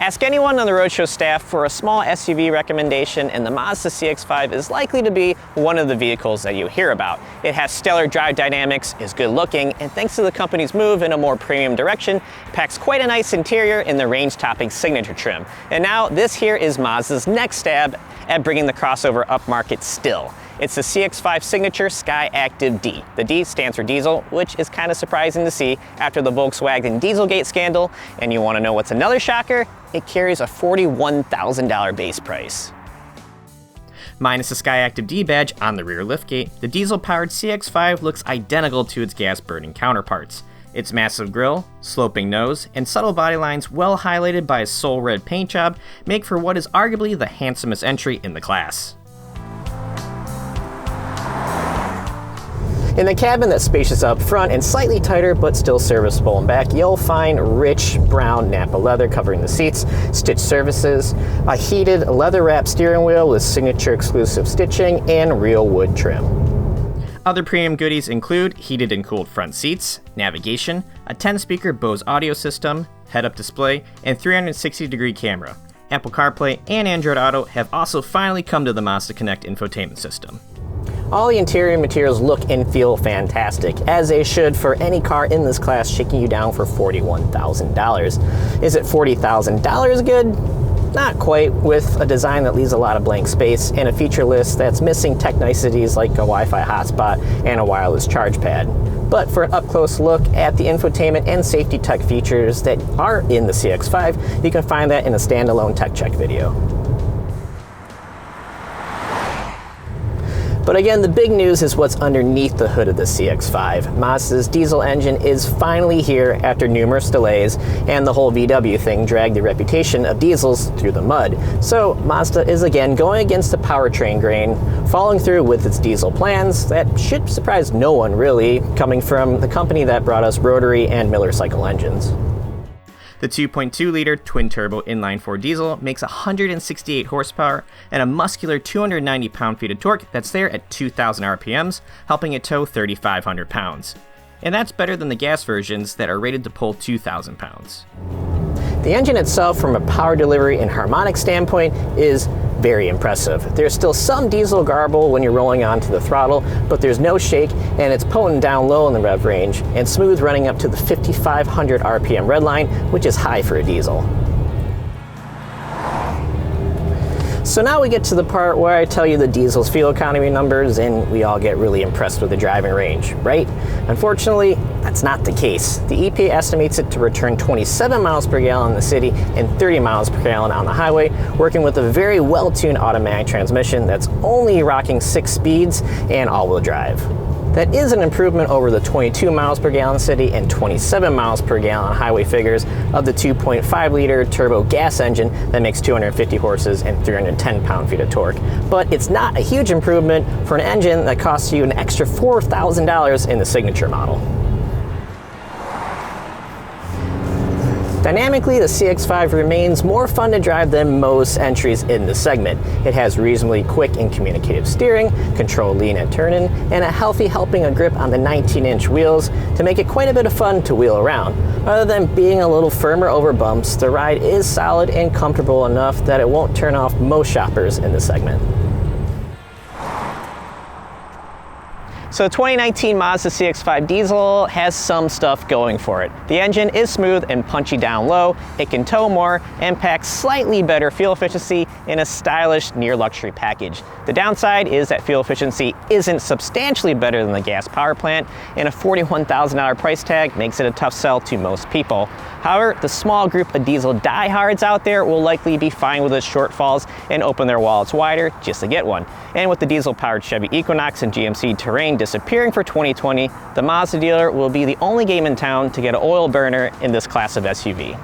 Ask anyone on the Roadshow staff for a small SUV recommendation, and the Mazda CX-5 is likely to be one of the vehicles that you hear about. It has stellar drive dynamics, is good looking, and thanks to the company's move in a more premium direction, packs quite a nice interior in the range-topping Signature trim. And now this here is Mazda's next stab at bringing the crossover upmarket still. It's the CX-5 Signature Skyactiv-D. The D stands for diesel, which is kind of surprising to see after the Volkswagen Dieselgate scandal. And you want to know what's another shocker? It carries a $41,000 base price. Minus the Skyactiv-D badge on the rear liftgate, the diesel-powered CX-5 looks identical to its gas-burning counterparts. Its massive grille, sloping nose, and subtle body lines well highlighted by a soul red paint job make for what is arguably the handsomest entry in the class. In the cabin that's spacious up front and slightly tighter but still serviceable in back, you'll find rich brown Nappa leather covering the seats, stitched surfaces, a heated leather-wrapped steering wheel with Signature exclusive stitching, and real wood trim. Other premium goodies include heated and cooled front seats, navigation, a 10-speaker Bose audio system, head-up display, and 360-degree camera. Apple CarPlay and Android Auto have also finally come to the Mazda Connect infotainment system. All the interior materials look and feel fantastic, as they should for any car in this class, shaking you down for $41,000. Is it $40,000 good? Not quite, with a design that leaves a lot of blank space and a feature list that's missing tech niceties like a Wi-Fi hotspot and a wireless charge pad. But for an up-close look at the infotainment and safety tech features that are in the CX-5, you can find that in a standalone tech check video. But again, the big news is what's underneath the hood of the CX-5. Mazda's diesel engine is finally here after numerous delays, and the whole VW thing dragged the reputation of diesels through the mud. So Mazda is again going against the powertrain grain, following through with its diesel plans that should surprise no one really, coming from the company that brought us rotary and Miller cycle engines. The 2.2-liter twin-turbo inline-4 diesel makes 168 horsepower and a muscular 290 pound-feet of torque that's there at 2,000 RPMs, helping it tow 3,500 pounds. And that's better than the gas versions that are rated to pull 2,000 pounds. The engine itself, from a power delivery and harmonic standpoint, is very impressive. There's still some diesel garble when you're rolling onto the throttle, but there's no shake, and it's potent down low in the rev range, and smooth running up to the 5,500 RPM redline, which is high for a diesel. So now we get to the part where I tell you the diesel's fuel economy numbers and we all get really impressed with the driving range, right? Unfortunately, that's not the case. The EPA estimates it to return 27 miles per gallon in the city and 30 miles per gallon on the highway, working with a very well-tuned automatic transmission that's only rocking 6 speeds and all-wheel drive. That is an improvement over the 22 miles per gallon city and 27 miles per gallon highway figures of the 2.5-liter turbo gas engine that makes 250 horses and 310 pound-feet of torque. But it's not a huge improvement for an engine that costs you an extra $4,000 in the Signature model. Dynamically, the CX-5 remains more fun to drive than most entries in the segment. It has reasonably quick and communicative steering, controlled lean at turn-in, and a healthy helping of grip on the 19-inch wheels to make it quite a bit of fun to wheel around. Other than being a little firmer over bumps, the ride is solid and comfortable enough that it won't turn off most shoppers in the segment. So the 2019 Mazda CX-5 Diesel has some stuff going for it. The engine is smooth and punchy down low, it can tow more, and packs slightly better fuel efficiency in a stylish near luxury package. The downside is that fuel efficiency isn't substantially better than the gas power plant, and a $41,000 price tag makes it a tough sell to most people. However, the small group of diesel diehards out there will likely be fine with its shortfalls and open their wallets wider just to get one. And with the diesel-powered Chevy Equinox and GMC Terrain disappearing for 2020, the Mazda dealer will be the only game in town to get an oil burner in this class of SUV.